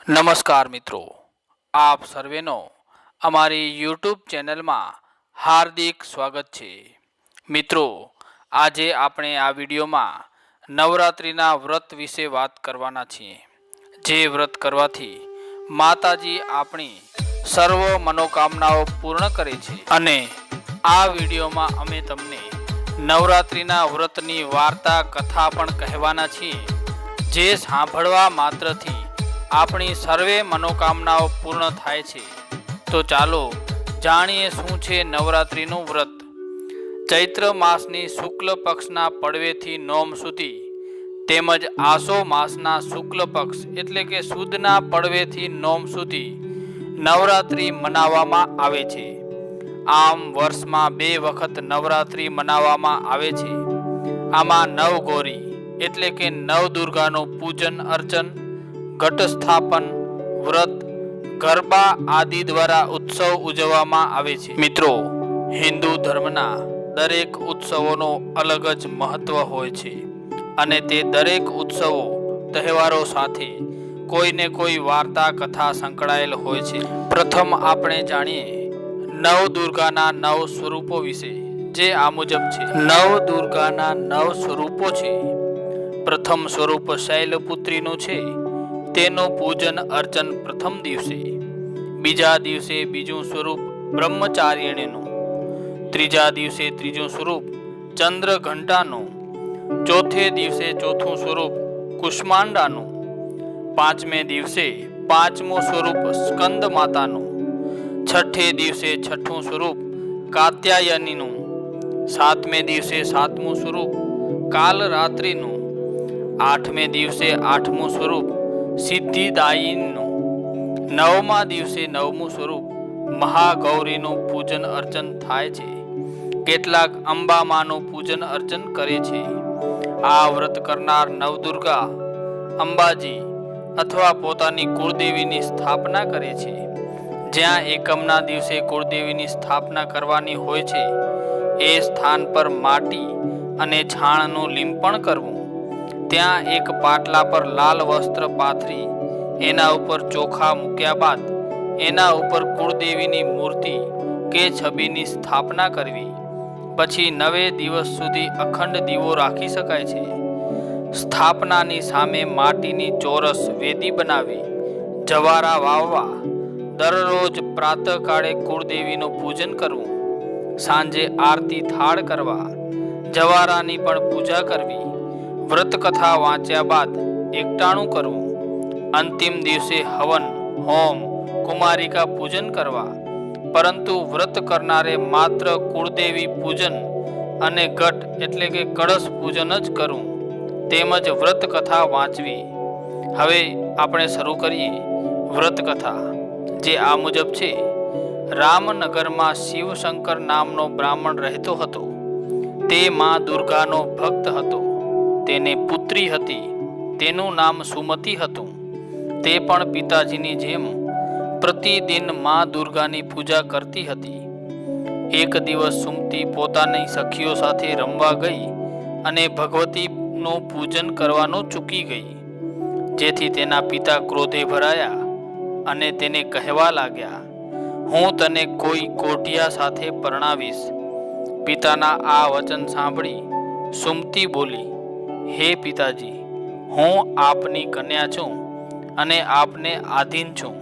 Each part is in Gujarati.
નમસ્કાર મિત્રો, આપ સર્વેનો અમારી યુટ્યુબ ચેનલમાં હાર્દિક સ્વાગત છે। મિત્રો, આજે આપણે આ વિડીયોમાં નવરાત્રિના વ્રત વિશે વાત કરવાના છીએ, જે વ્રત કરવાથી માતાજી આપણી સર્વ મનોકામનાઓ પૂર્ણ કરે છે। અને આ વિડીયોમાં અમે તમને નવરાત્રિના વ્રતની વાર્તા કથા પણ કહેવાના છીએ, જે સાંભળવા માત્રથી આપણી સર્વે મનોકામનાઓ પૂર્ણ થાય છે। તો ચાલો જાણીએ શું છે નવરાત્રિનું વ્રત। ચૈત્ર માસની શુક્લ પક્ષના પડવેથી નોમ સુધી તેમજ આસો માસના શુક્લ પક્ષ એટલે કે સુદના પડવેથી નોમ સુધી નવરાત્રિ મનાવવામાં આવે છે। આમ વર્ષમાં 2 વખત નવરાત્રિ મનાવવામાં આવે છે। આમાં નવગૌરી એટલે કે નવદુર્ગાનું પૂજન અર્ચન, ઘટ સ્થાપન, વ્રત, ગરબા આદિ દ્વારા ઉત્સવ ઉજવવામાં આવે છે। મિત્રો, હિન્દુ ધર્મના દરેક ઉત્સવોનો અલગ જ મહત્વ હોય છે અને તે દરેક ઉત્સવો તહેવારો સાથે કોઈને કોઈ વાર્તા કથા સંકળાયેલ હોય છે। પ્રથમ આપણે જાણીએ નવદુર્ગાના 9 સ્વરૂપો વિશે, જે આ મુજબ છે। નવદુર્ગાના 9 સ્વરૂપો છે। પ્રથમ સ્વરૂપ શૈલપુત્રીનું છે, તેનું પૂજન અર્ચન પ્રથમ દિવસે। બીજા દિવસે બીજું સ્વરૂપ બ્રહ્મચારિણીનું। ત્રીજા દિવસે ત્રીજું સ્વરૂપ ચંદ્રઘંટાનું। ચોથે દિવસે ચોથું સ્વરૂપ કુષ્માંડાનું। પાંચમે દિવસે પાંચમું સ્વરૂપ સ્કંદ માતાનું। છઠ્ઠે દિવસે છઠ્ઠું સ્વરૂપ કાત્યાયનીનું। સાતમે દિવસે સાતમું સ્વરૂપ કાલરાત્રિનું। આઠમે દિવસે આઠમું સ્વરૂપ સિદ્ધિદાયીનું। નવમા દિવસે નવમું સ્વરૂપ મહાગૌરીનું પૂજન અર્ચન થાય છે। કેટલાક અંબામાનું પૂજન અર્ચન કરે છે। આ વ્રત કરનાર નવદુર્ગા અંબાજી અથવા પોતાની કુળદેવીની સ્થાપના કરે છે। જ્યાં એકમના દિવસે કુળદેવીની સ્થાપના કરવાની હોય છે, એ સ્થાન પર માટી અને છાણનું લીંપણ કરવું। ત્યાં એક પાટલા પર લાલ વસ્ત્ર પાથરી એના ઉપર ચોખા મૂક્યા બાદ એના ઉપર કુળદેવીની મૂર્તિ કે છબીની સ્થાપના કરવી। પછી 9 દિવસ સુધી અખંડ દીવો રાખી શકાય છે। સ્થાપનાની સામે માટીની ચોરસ વેદી બનાવી જવારા વાવવા। દરરોજ પ્રાતઃકાળે કુળદેવીનું પૂજન કરવું। સાંજે આરતી થાળ કરવા, જવારાની પણ પૂજા કરવી। વ્રત કથા વાંચ્યા બાદ એકટાણું કરવું। અંતિમ દિવસે હવન, હોમ, કુમારિકા પૂજન કરવા। પરંતુ વ્રત કરનારે માત્ર કુળદેવી પૂજન અને ઘટ એટલે કે કળશ પૂજન જ કરવું, તેમજ વ્રત કથા વાંચવી। હવે આપણે શરૂ કરીએ વ્રત કથા, જે આ મુજબ છે। રામનગરમાં શિવશંકર નામનો બ્રાહ્મણ રહેતો હતો। તે માં દુર્ગાનો ભક્ત હતો। તેને પુત્રી હતી, તેનું નામ સુમતિ હતું। તે પણ પિતાજીની જેમ પ્રતિદિન માં દુર્ગાની પૂજા કરતી હતી। એક દિવસ સુમતિ પોતાની સખીઓ સાથે રમવા ગઈ અને ભગવતીનું પૂજન કરવાનું ચૂકી ગઈ, જેથી તેના પિતા ક્રોધે ભરાયા અને તેને કહેવા લાગ્યા, હું તને કોઈ કોઢિયા સાથે પરણાવીશ। પિતાના આ વચન સાંભળી સુમતિ બોલી, હે પિતાજી, હું આપની કન્યા છું અને આપને આધીન છું।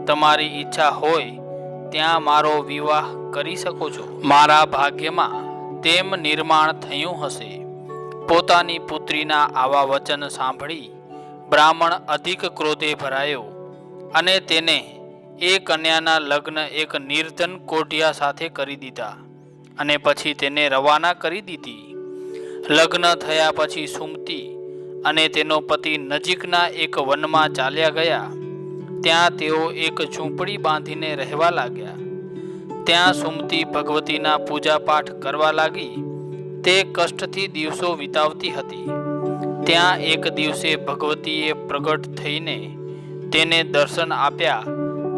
તમારી ઈચ્છા હોય ત્યાં મારો વિવાહ કરી શકો છો। મારા ભાગ્યમાં તેમ નિર્માણ થયું હશે। પોતાની પુત્રીના આવા વચન સાંભળી બ્રાહ્મણ અધિક ક્રોધે ભરાયો અને તેને એ કન્યાના લગ્ન એક નિર્ધન કોઢિયા સાથે કરી દીધા અને પછી તેને રવાના કરી દીધી। લગ્ન થયા પછી સુમતિ અને તેનો પતિ નજીકના એક વનમાં ચાલ્યા ગયા। ત્યાં તેઓ એક ઝૂંપડી બાંધીને રહેવા લાગ્યા। ત્યાં સુમતિ ભગવતીના પૂજાપાઠ કરવા લાગી। તે કષ્ટથી દિવસો વિતાવતી હતી। ત્યાં એક દિવસે ભગવતીએ પ્રગટ થઈને તેને દર્શન આપ્યા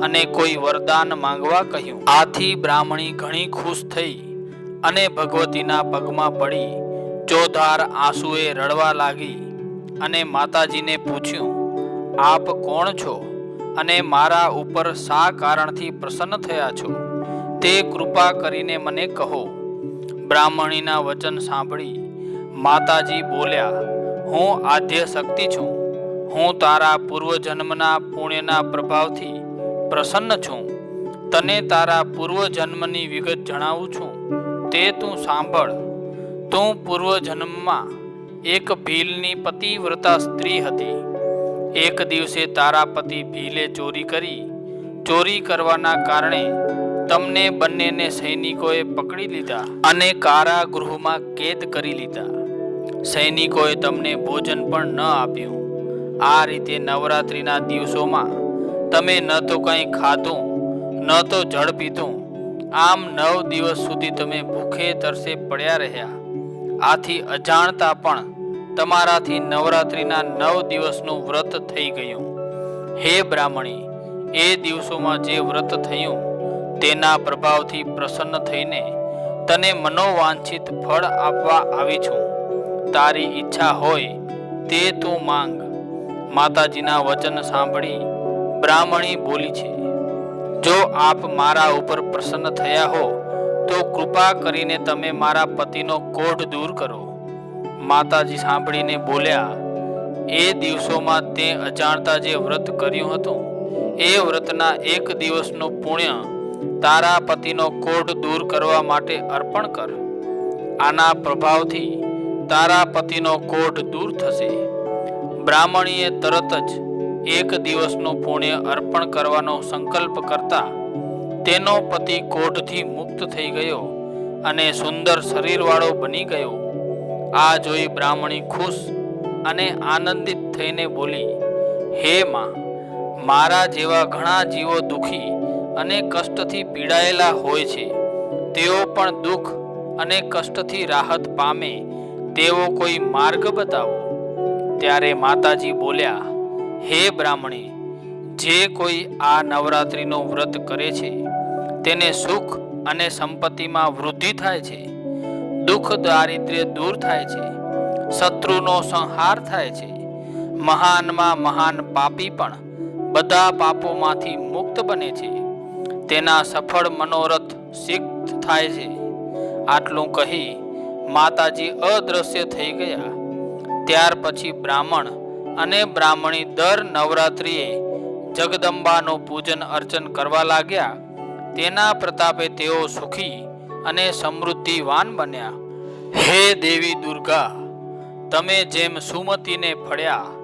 અને કોઈ વરદાન માંગવા કહ્યું। આથી બ્રાહ્મણી ઘણી ખુશ થઈ અને ભગવતીના પગમાં પડી ચોધાર આંસુએ રડવા લાગી અને માતાજીને પૂછ્યું, આપ કોણ છો અને મારા ઉપર શા કારણથી પ્રસન્ન થયા છો તે કૃપા કરીને મને કહો. બ્રાહ્મણીના વચન સાંભળી માતાજી બોલ્યા, હું આદ્ય શક્તિ છું. હું તારા પૂર્વજન્મના પુણ્યના પ્રભાવથી પ્રસન્ન છું. તને તારા પૂર્વજન્મની વિગત જણાવું છું, તે તું સાંભળ. તું પૂર્વજન્મમાં એક ભીલની પતિવ્રતા સ્ત્રી હતી. એક દિવસે તારા પતિ ભીલે ચોરી કરી. ચોરી કરવાના કારણે તમને બંનેને સૈનિકોએ પકડી લીધા અને કારાગૃહમાં કેદ કરી લીધા. સૈનિકોએ તમને ભોજન પણ ન આપ્યું. આ રીતે નવરાત્રિના દિવસોમાં તમે ન તો કંઈ ખાધું ન તો જળ પીધું. આમ 9 દિવસ સુધી તમે ભૂખે તરસે પડ્યા રહ્યા. આથી અજાણતા પણ તમારાથી નવરાત્રિના 9 દિવસનું વ્રત થઈ ગયું. હે બ્રાહ્મણી, એ દિવસોમાં જે વ્રત થયું તેના પ્રભાવથી પ્રસન્ન થઈને તને મનોવાંછિત ફળ આપવા આવી છું. તારી ઈચ્છા હોય તે તું માંગ. માતાજીના વચન સાંભળી બ્રાહ્મણી બોલી છે, જો આપ મારા ઉપર પ્રસન્ન થયા હો તો કૃપા કરીને તમે મારા પતિનો કોઢ દૂર કરો. માતાજી સાંભળીને બોલ્યા, એ દિવસોમાં તે અજાણતા જે વ્રત કર્યું હતું એ વ્રતના 1 દિવસનું પુણ્ય તારા પતિનો કોઢ દૂર કરવા માટે અર્પણ કર. આના પ્રભાવથી તારા પતિનો કોઢ દૂર થશે. બ્રાહ્મણીએ તરત જ 1 દિવસનું પુણ્ય અર્પણ કરવાનો સંકલ્પ કરતા તેનો પતિ કોઢથી મુક્ત થઈ ગયો અને સુંદર શરીરવાળો બની ગયો. આ જોઈ બ્રાહ્મણી ખુશ અને આનંદિત થઈને બોલી, હે માં, મારા જેવા ઘણા જીવો દુઃખી અને કષ્ટથી પીડાયેલા હોય છે. તેઓ પણ દુઃખ અને કષ્ટથી રાહત પામે તેવો કોઈ માર્ગ બતાવો. ત્યારે માતાજી બોલ્યા, હે બ્રાહ્મણી, જે કોઈ આ નવરાત્રિનું વ્રત કરે છે તેને સુખ અને સંપત્તિમાં વૃદ્ધિ થાય છે. દુઃખ દારિદ્ર્ય દૂર થાય છે. શત્રુનો સંહાર થાય છે. મહાનમાં મહાન પાપી પણ બધા પાપોમાંથી મુક્ત બને છે. તેના સફળ મનોરથ સિદ્ધ થાય છે. આટલું કહી માતાજી અદ્રશ્ય થઈ ગયા. ત્યાર પછી બ્રાહ્મણ અને બ્રાહ્મણી દર નવરાત્રિએ જગદંબાનું પૂજન અર્ચન કરવા લાગ્યા. તેના પ્રતાપે તેઓ સુખી અને સમૃદ્ધિવાન બન્યા. હે દેવી દુર્ગા, તમે જેમ સુમતીને ફળ્યા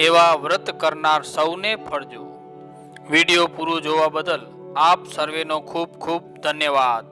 એવા વ્રત કરનાર સૌને ફળજો. વિડીયો પૂરું જોવા બદલ આપ સર્વેનો ખૂબ ખૂબ ધન્યવાદ.